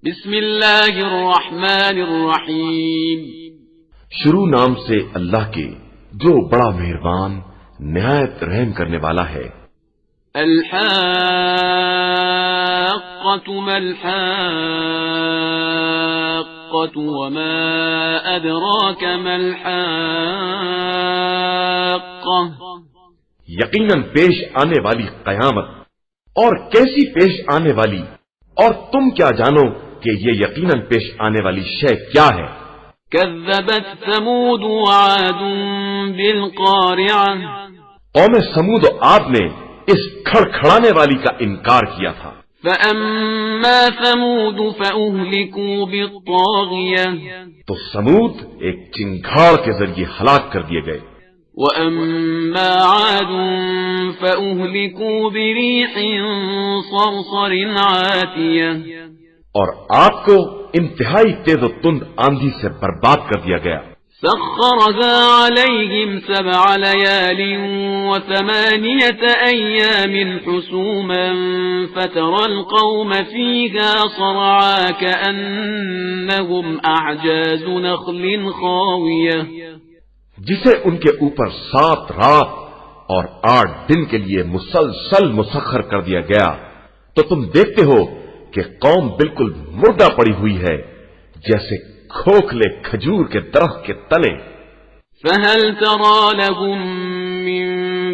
بسم اللہ الرحمن الرحیم، شروع نام سے اللہ کے جو بڑا مہربان نہایت رحم کرنے والا ہے۔ الحاقۃ ما الحاقۃ وما ادراک ما الحاقۃ، یقیناً پیش آنے والی قیامت، اور کیسی پیش آنے والی، اور تم کیا جانو کہ یہ یقیناً پیش آنے والی شے کیا ہے۔ کذبت ثمود وعاد بالقارعۃ، قوم سمود و عاد نے اس کھڑکھڑانے والی کا انکار کیا تھا۔ فأما ثمود فأهلكوا بالطاغیہ، تو سمود ایک چنگھاڑ کے ذریعے ہلاک کر دیے گئے۔ وأما عاد فأهلكوا بريح صرصر عاتیہ، اور عاد کو انتہائی تیز و تند آندھی سے برباد کر دیا گیا۔ سخرها عليهم 7 ليال و8 أيام حسوما فترى القوم فيها صرعا كأنهم أعجاز نخل خاوية، جسے ان کے اوپر 7 رات اور 8 دن کے لیے مسلسل مسخر کر دیا گیا، تو تم دیکھتے ہو کہ قوم بالکل مردہ پڑی ہوئی ہے، جیسے کھوکھلے کھجور کے درخت کے تلے۔ فهل ترى لهم من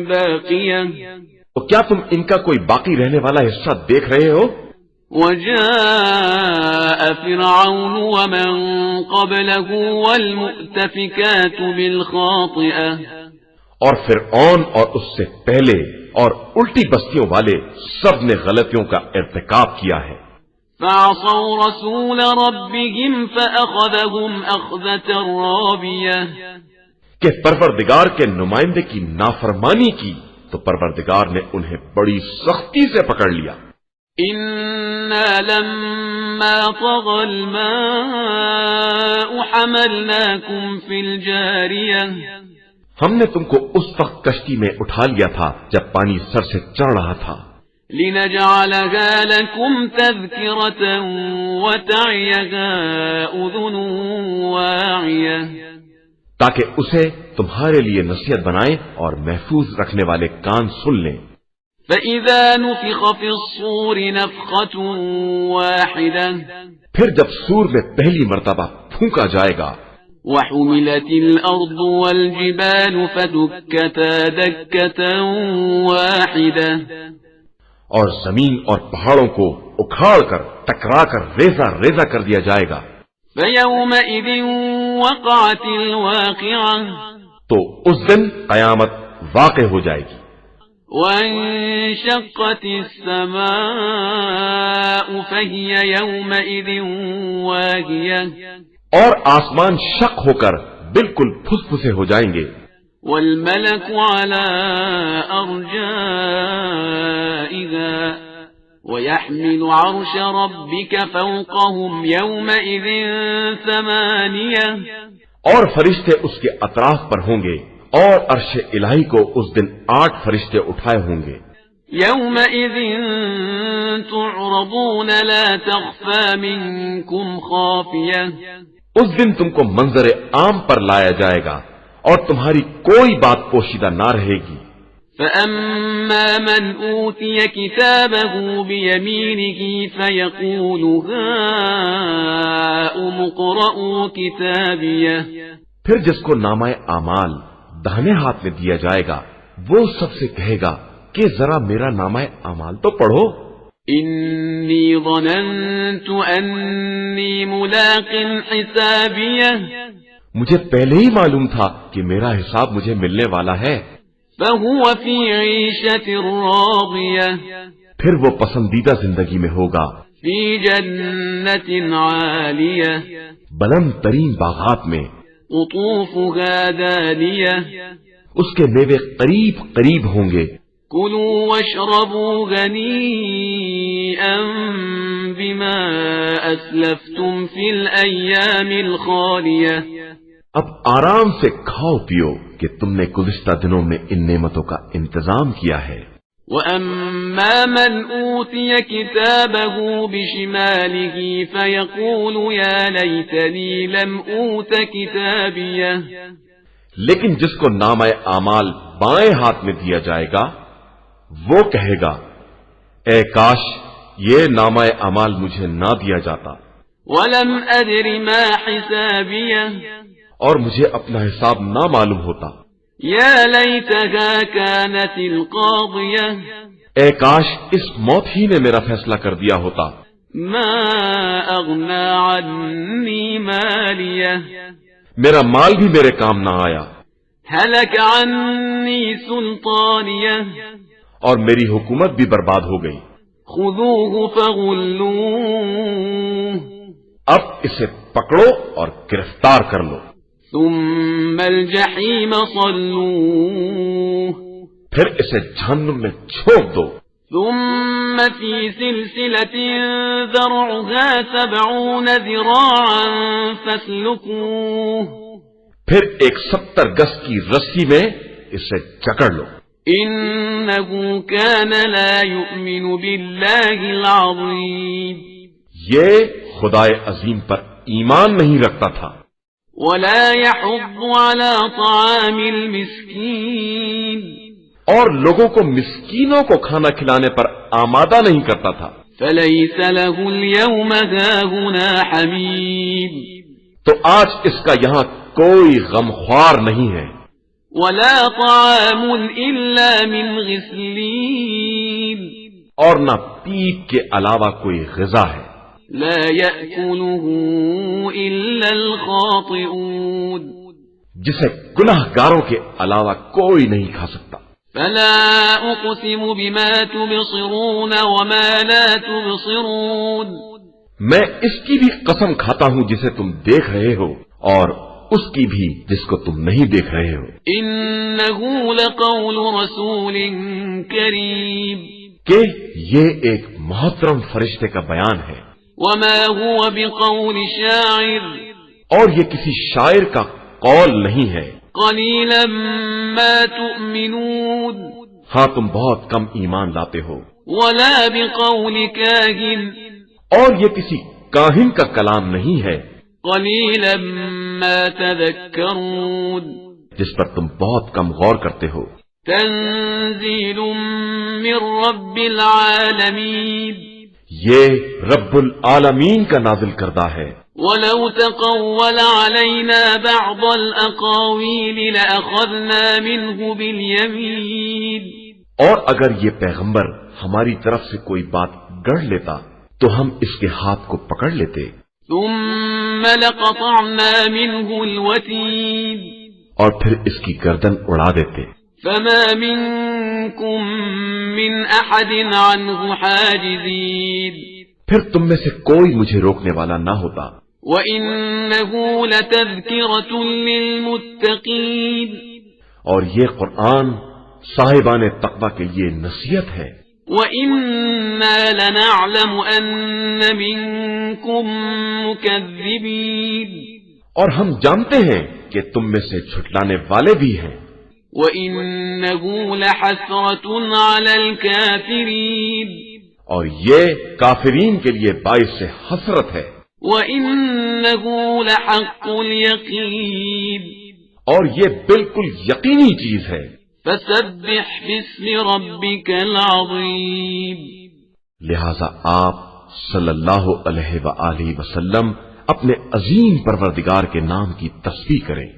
باقية، تو کیا تم ان کا کوئی باقی رہنے والا حصہ دیکھ رہے ہو؟ وجاء فرعون ومن قبله والمؤتفكات بالخاطئة، اور فرعون اور اس سے پہلے اور الٹی بستیوں والے سب نے غلطیوں کا ارتکاب کیا ہے۔ فعصوا رسول ربهم فأخذهم أخذة رابية، کہ پروردگار کے نمائندے کی نافرمانی کی تو پروردگار نے انہیں بڑی سختی سے پکڑ لیا۔ إنا لما طغى الماء حملناكم في الجارية، ہم نے تم کو اس وقت کشتی میں اٹھا لیا تھا جب پانی سر سے چڑھ رہا تھا، لنجعلها لكم تذكرة وتعيها أذن واعية، تاکہ اسے تمہارے لیے نصیحت بنائیں اور محفوظ رکھنے والے کان سن لیں۔ فإذا نفخ في الصور نفخة واحدة، پھر جب سور میں پہلی مرتبہ پھونکا جائے گا، وحملت الأرض والجبال فدكتا دكة واحدة، اور زمین اور پہاڑوں کو اکھاڑ کر ٹکرا کر ریزہ ریزہ کر دیا جائے گا۔ فيومئذ وقعت الواقعة، تو اس دن قیامت واقع ہو جائے گی۔ وانشقت السماء فهي يومئذ واهية، اور آسمان شق ہو کر بالکل پھسپھسے ہو جائیں گے۔ والملك على أرجائها ويحمل عرش ربك فوقهم يومئذ 8، اور فرشتے اس کے اطراف پر ہوں گے، اور عرش الہی کو اس دن 8 فرشتے اٹھائے ہوں گے۔ يومئذ تعرضون لا تخفى منكم خافية، اس دن تم کو منظر عام پر لایا جائے گا اور تمہاری کوئی بات پوشیدہ نہ رہے گی۔ فأما من أوتي كتابه بيمينه فيقول هاؤم اقرءوا كتابيه، پھر جس کو نامہ اعمال داہنے ہاتھ میں دیا جائے گا وہ سب سے کہے گا کہ ذرا میرا نامہ اعمال تو پڑھو۔ انی ظننت انی ملاق حسابیہ، مجھے پہلے ہی معلوم تھا کہ میرا حساب مجھے ملنے والا ہے۔ فہو فی عیشۃ راضیہ، پھر وہ پسندیدہ زندگی میں ہوگا، فی جنت عالیہ، بلند ترین باغات میں، قطوفها دانیہ، اس کے میوے قریب قریب ہوں گے۔ کلوا واشربوا ہنیئا بما اسلفتم فی الایام الخالیہ، اب آرام سے کھاؤ پیو کہ تم نے گزشتہ دنوں میں ان نعمتوں کا انتظام کیا ہے۔ وَأَمَّا مَنْ أُوتِيَ كِتَابَهُ بِشِمَالِهِ فَيَقُولُ يَا لَيْتَنِي لَمْ أُوتَ كِتَابِيَهْ لیکن جس کو نامہ اعمال بائیں ہاتھ میں دیا جائے گا وہ کہے گا اے کاش یہ نامہ اعمال مجھے نہ دیا جاتا، وَلَمْ أَدْرِ مَا حِسَابِيَهْ اور مجھے اپنا حساب نہ معلوم ہوتا، يَا لَيْتَهَا كَانَتِ الْقَاضِيَةَ اے کاش اس موت ہی نے میرا فیصلہ کر دیا ہوتا، مَا أَغْنَى عَنِّي مَالِيَهْ میرا مال بھی میرے کام نہ آیا، هَلَكَ عَنِّي سُلْطَانِيَهْ اور میری حکومت بھی برباد ہو گئی، خُذُوهُ فَغُلُّوهُ اب اسے پکڑو اور گرفتار کر لو، ثُمَّ الْجَحِيمَ صَلُّوهُ پھر اسے جہنم میں چھونک دو، ثُمَّ فِي سِلْسِلَةٍ ذَرْعُهَا 70 ذِرَاعًا فَاسْلُكُوهُ پھر 70 گز کی رسی میں اسے جکڑ لو، إِنَّهُ كَانَ لَا يُؤْمِنُ بِاللَّهِ الْعَظِيمِ یہ خدائے عظیم پر ایمان نہیں رکھتا تھا، وَلَا يَحُضُّ عَلَى طَعَامِ الْمِسْكِينِ اور لوگوں کو مسکینوں کو کھانا کھلانے پر آمادہ نہیں کرتا تھا، فَلَيْسَ لَهُ الْيَوْمَ هَاهُنَا حَمِيمٌ تو آج اس کا یہاں کوئی غمخوار نہیں ہے، وَلَا طَعَامٌ إِلَّا مِنْ غِسْلِينٍ اور نہ پیپ کے علاوہ کوئی غذا ہے، لَا يَأْكُلُهُ إِلَّا الْخَاطِئُونَ جسے گناہ گاروں کے علاوہ کوئی نہیں کھا سکتا۔ فَلَا أُقْسِمُ بِمَا تُبْصِرُونَ وَمَا لَا تُبْصِرُونَ میں اس کی بھی قسم کھاتا ہوں جسے تم دیکھ رہے ہو اور اس کی بھی جس کو تم نہیں دیکھ رہے ہو، إِنَّهُ لَقَوْلُ رَسُولٍ كَرِيمٍ کہ یہ ایک محترم فرشتے کا بیان ہے، وَمَا هُوَ بِقَوْلِ شَاعِرٍ اور یہ کسی شاعر کا قول نہیں ہے، قَلِيلًا مَا تُؤْمِنُونَ ہاں تم بہت کم ایمان لاتے ہو، وَلَا بِقَوْلِ كَاهِنٍ اور یہ کسی کاہن کا کلام نہیں ہے قَلِيلًا مَا تَذَكَّرُونَ جس پر تم بہت کم غور کرتے ہو۔ تنزيل من رب العالمين یہ رب العالمین کا نازل کردہ ہے، ولو تقول علينا بعض الأقاويل لأخذنا منه باليمين اور اگر یہ پیغمبر ہماری طرف سے کوئی بات گڑھ لیتا تو ہم اس کے ہاتھ کو پکڑ لیتے، ثم لقطعنا منه الوتين اور پھر اس کی گردن اڑا دیتے، فما منكم من أحد عنه حاجزين پھر تم میں سے کوئی مجھے روکنے والا نہ ہوتا، وَإِنَّهُ لَتَذْكِرَةٌ لِّلْمُتَّقِينَ اور یہ قرآن صاحبان تقویٰ کے لیے نصیحت ہے، وَإِنَّا لَنَعْلَمُ أَنَّ مِنكُم مُّكَذِّبِينَ اور ہم جانتے ہیں کہ تم میں سے جھٹلانے والے بھی ہیں، وَإِنَّهُ لَحَسْرَةٌ عَلَى الْكَافِرِينَ اور یہ کافرین کے لیے باعث سے حسرت ہے، وَإِنَّهُ لَحَقُّ الْيَقِينِ اور یہ بالکل یقینی چیز ہے، فَسَبِّحْ بِاسْمِ رَبِّكَ الْعَظِيمِ لہذا آپ صلی اللہ علیہ وآلہ وسلم اپنے عظیم پروردگار کے نام کی تسبیح کریں۔